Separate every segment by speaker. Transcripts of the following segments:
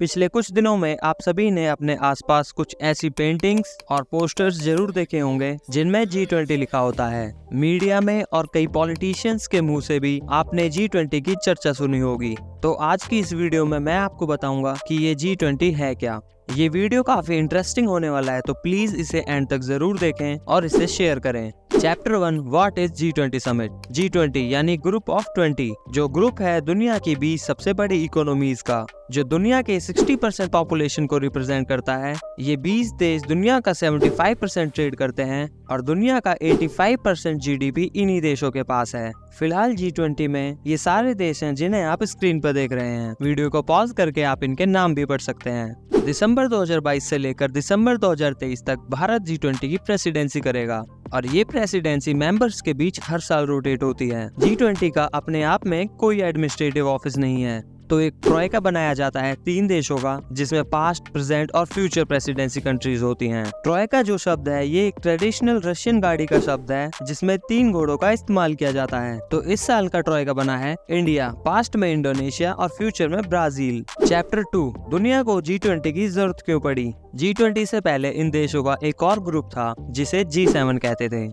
Speaker 1: पिछले कुछ दिनों में आप सभी ने अपने आसपास कुछ ऐसी पेंटिंग्स और पोस्टर्स जरूर देखे होंगे जिनमें G20 लिखा होता है। मीडिया में और कई पॉलिटिशियंस के मुंह से भी आपने G20 की चर्चा सुनी होगी। तो आज की इस वीडियो में मैं आपको बताऊंगा कि ये G20 है क्या। ये वीडियो काफी इंटरेस्टिंग होने वाला है, तो प्लीज इसे एंड तक जरूर देखें और इसे शेयर करें। Chapter 1, what is G20 summit. G20 यानी ग्रुप ऑफ 20, जो ग्रुप है दुनिया की 20 सबसे बड़ी इकोनॉमीज का, जो दुनिया के 60% पॉपुलेशन को रिप्रेजेंट करता है। ये 20 देश दुनिया का 75% ट्रेड करते हैं और दुनिया का 85% GDP इन्हीं देशों के पास है। फिलहाल G20 में ये सारे देश हैं जिन्हें आप स्क्रीन पर देख रहे हैं। वीडियो को पॉज करके आप इनके नाम भी पढ़ सकते हैं। दिसंबर 2022 से लेकर दिसंबर 2023 तक भारत G20 की प्रेसिडेंसी करेगा और ये प्रेसिडेंसी मेंबर्स के बीच हर साल रोटेट होती है। G20 का अपने आप में कोई एडमिनिस्ट्रेटिव ऑफिस नहीं है, तो एक ट्रॉयका बनाया जाता है 3 देशों का, जिसमें पास्ट, प्रेजेंट और फ्यूचर प्रेसिडेंसी कंट्रीज होती हैं। ट्रॉयका जो शब्द है ये एक ट्रेडिशनल रशियन गाड़ी का शब्द है जिसमें 3 घोड़ों का इस्तेमाल किया जाता है। तो इस साल का ट्रॉयका बना है इंडिया, पास्ट में इंडोनेशिया और फ्यूचर में ब्राजील। चैप्टर 2, दुनिया को G20 की जरूरत क्यों पड़ी। G20 से पहले इन देशों का एक और ग्रुप था जिसे G7 कहते थे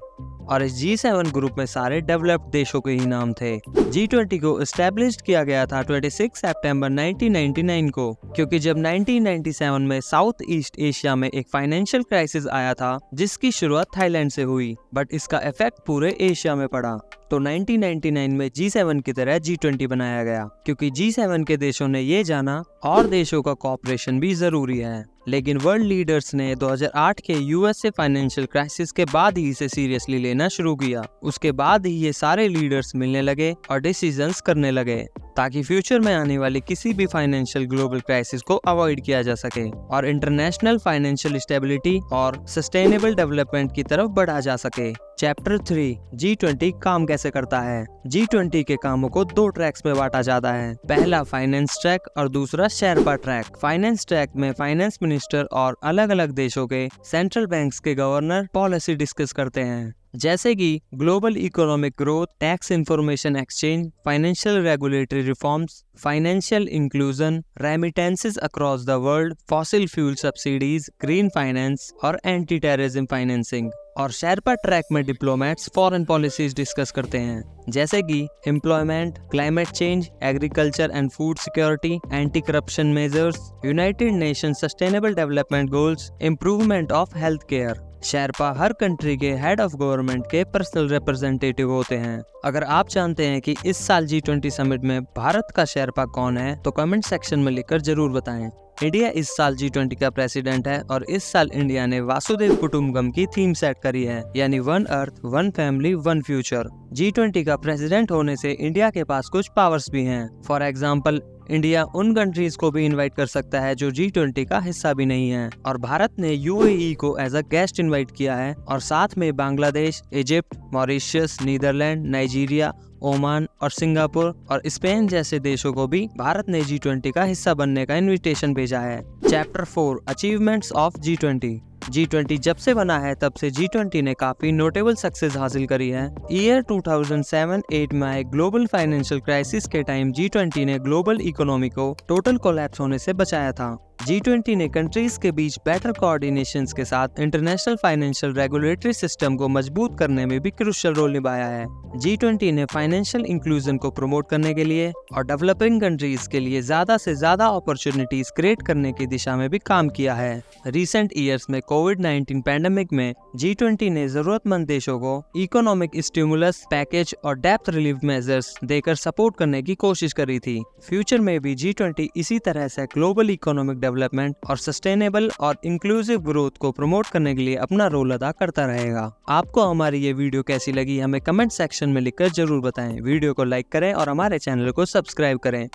Speaker 1: और इस G7 ग्रुप में सारे डेवलप्ड देशों के ही नाम थे। G20 को एस्टेब्लिश किया गया था 26 सितंबर 1999 को, क्योंकि जब 1997 में साउथ ईस्ट एशिया में एक फाइनेंशियल क्राइसिस आया था जिसकी शुरुआत थाईलैंड से हुई, बट इसका इफेक्ट पूरे एशिया में पड़ा। तो 1999 में G7 की तरह G20 बनाया गया, क्योंकि G7 के देशों ने ये जाना और देशों का कोऑपरेशन भी जरूरी है। लेकिन वर्ल्ड लीडर्स ने 2008 के यूएसए फाइनेंशियल क्राइसिस के बाद ही इसे सीरियसली लेना शुरू किया। उसके बाद ही ये सारे लीडर्स मिलने लगे और डिसीजंस करने लगे ताकि फ्यूचर में आने वाली किसी भी फाइनेंशियल ग्लोबल क्राइसिस को अवॉइड किया जा सके और इंटरनेशनल फाइनेंशियल स्टेबिलिटी और सस्टेनेबल डेवलपमेंट की तरफ बढ़ा जा सके। चैप्टर 3, G20 काम कैसे करता है। G20 के कामों को 2 ट्रैक्स में बांटा जाता है। पहला फाइनेंस ट्रैक और दूसरा शेरपा ट्रैक। फाइनेंस ट्रैक में फाइनेंस मिनिस्टर और अलग अलग देशों के सेंट्रल बैंक्स के गवर्नर पॉलिसी डिस्कस करते हैं, जैसे कि global economic growth, tax information exchange, financial regulatory reforms, financial inclusion, remittances across the world, fossil fuel subsidies, green finance और एंटी टेररिज्म फाइनेंसिंग। और शेरपा ट्रैक में डिप्लोमेट्स फॉरेन पॉलिसीज डिस्कस करते हैं, जैसे कि employment, climate change, agriculture and food security, anti corruption measures, United nation sustainable development goals, improvement of health care. Sherpa her country के head of government के personal representative होते हैं। अगर आप जानते हैं कि इस साल G20 समिट में भारत का शेरपा कौन है, तो कमेंट सेक्शन में लिखकर जरूर बताएं। इंडिया इस साल G20 का प्रेसिडेंट है और इस साल इंडिया ने वासुदेव कुटुंबकम की थीम सेट करी है, यानी 1 अर्थ 1 फैमिली 1 फ्यूचर। G20 का प्रेसिडेंट होने से इंडिया के पास कुछ पावर्स भी हैं। फॉर एग्जाम्पल, इंडिया उन कंट्रीज को भी इनवाइट कर सकता है जो G20 का हिस्सा भी नहीं है, और भारत ने UAE को एज अ गेस्ट इनवाइट किया है, और साथ में Bangladesh, Egypt, Mauritius, Netherland, Nigeria, Oman और सिंगापुर और स्पेन जैसे देशों को भी भारत ने G20 का हिस्सा बनने का इनविटेशन भेजा है। Chapter 4, achievements of G20। G20 जब से बना है तब से G20 ने काफी नोटेबल सक्सेस हासिल करी है। ईयर 2007-8 में आए ग्लोबल फाइनेंशियल क्राइसिस के टाइम G20 ने ग्लोबल इकोनॉमी को टोटल कोलैप्स होने से बचाया था। G20 ने कंट्रीज के बीच बेटर कोऑर्डिनेशंस के साथ इंटरनेशनल फाइनेंशियल रेगुलेटरी सिस्टम को मजबूत करने में भी क्रूशियल रोल निभाया है। G20 ने फाइनेंशियल इंक्लूजन को प्रमोट करने के लिए और डेवलपिंग कंट्रीज के लिए ज्यादा से ज्यादा अपॉर्चुनिटीज क्रिएट करने की दिशा में भी काम किया है। रिसेंट ईयर्स में कोविड-19 पैंडेमिक में G20 ने जरूरतमंद देशों को इकोनॉमिक स्टिमुलस पैकेज और डेप्थ रिलीफ मेजर्स देकर सपोर्ट करने की कोशिश करी थी। फ्यूचर में भी G20 इसी तरह से ग्लोबल इकोनॉमिक डेवलपमेंट और सस्टेनेबल और इंक्लूसिव ग्रोथ को प्रमोट करने के लिए अपना रोल अदा करता रहेगा। आपको हमारी ये वीडियो कैसी लगी हमें कमेंट सेक्शन में लिखकर जरूर बताएं। वीडियो को लाइक करें और हमारे चैनल को सब्सक्राइब करें।